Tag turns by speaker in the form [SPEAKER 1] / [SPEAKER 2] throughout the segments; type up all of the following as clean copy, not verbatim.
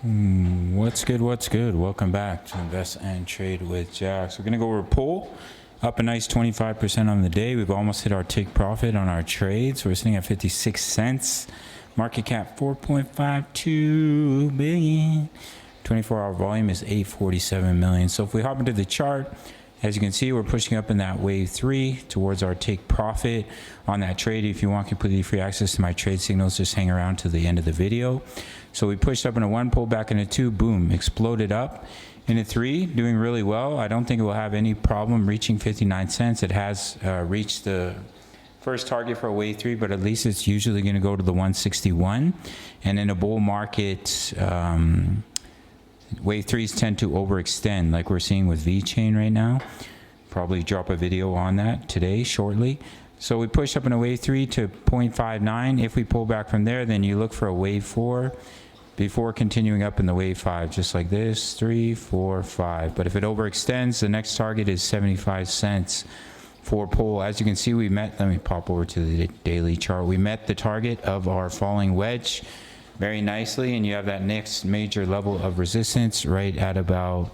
[SPEAKER 1] What's good? Welcome back to Invest and Trade with Jax. We're gonna go over pull up a nice 25% on the day. We've almost hit our take profit on our trades. We're sitting at 56 cents. Market cap 4.52 billion. 24-hour volume is 847 million. So if we hop into the chart, as you can see, we're pushing up in that wave 3 towards our take profit on that trade. If you want completely free access to my trade signals, just hang around to the end of the video. So we pushed up in a 1, pulled back in a 2, boom, exploded up in a 3, doing really well. I don't think it will have any problem reaching 59 cents. It has reached the first target for a wave 3, but at least it's usually going to go to the 161. And in a bull market, wave 3s tend to overextend like we're seeing with V-Chain right now. Probably drop a video on that today shortly. So we push up in a wave 3 to 0.59. If we pull back from there, then you look for a wave 4 before continuing up in the wave 5, just like this, 3, 4, 5. But if it overextends, the next target is 75 cents for pull. As you can see, we met, let me pop over to the daily chart. We met the target of our falling wedge very nicely, and you have that next major level of resistance right at about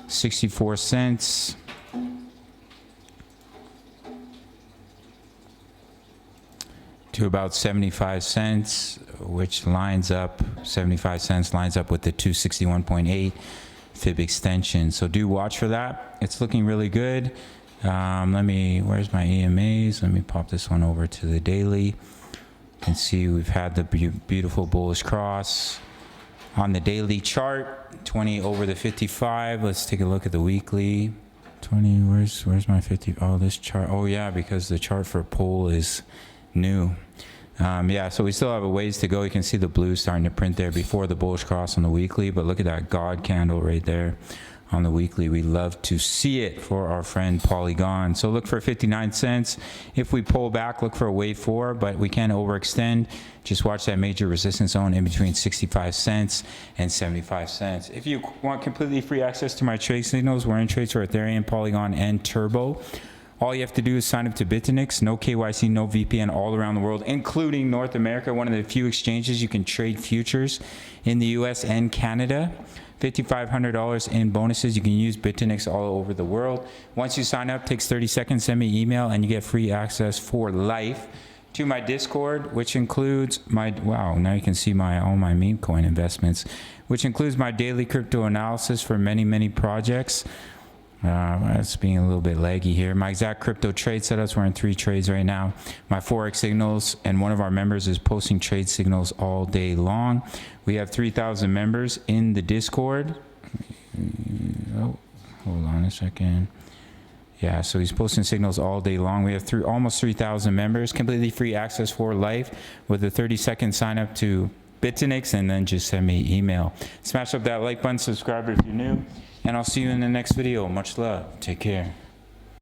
[SPEAKER 1] 64 cents. To about 75 cents, which lines up, 75 cents lines up with the 261.8 fib extension. So do watch for that. It's looking really good. Where's my EMAs? Let me pop this one over to the daily. You can see we've had the beautiful bullish cross on the daily chart, 20 over the 55. Let's take a look at the weekly. 20, where's my 50? Oh, this chart. Oh yeah, because the chart for pull is new. Yeah, so we still have a ways to go. You can see the blue starting to print there before the bullish cross on the weekly, but look at that God candle right there on the weekly. We love to see it for our friend Polygon. So look for 59 cents. If we pull back, look for a wave 4, but we can't overextend. Just watch that major resistance zone in between 65 cents and 75 cents. If you want completely free access to my trade signals, we're in trades for Ethereum, Polygon, and Turbo. All you have to do is sign up to Bitfinex. No KYC, no VPN, all around the world, including North America. One of the few exchanges you can trade futures in the US and Canada. $5,500 in bonuses. You can use Bitfinex all over the world. Once you sign up, takes 30 seconds, send me email, and you get free access for life to my Discord, which includes my, wow, now you can see all my meme coin investments, which includes my daily crypto analysis for many projects. It's being a little bit laggy here. My exact crypto trade setups, we're in 3 trades right now. My Forex signals, and one of our members is posting trade signals all day long. We have 3,000 members in the Discord. Oh, hold on a second. Yeah, so he's posting signals all day long. We have almost 3,000 members, completely free access for life with a 30-second sign up to Bitfinex, and then just send me email. Smash up that like button, subscribe if you're new. And I'll see you in the next video. Much love. Take care.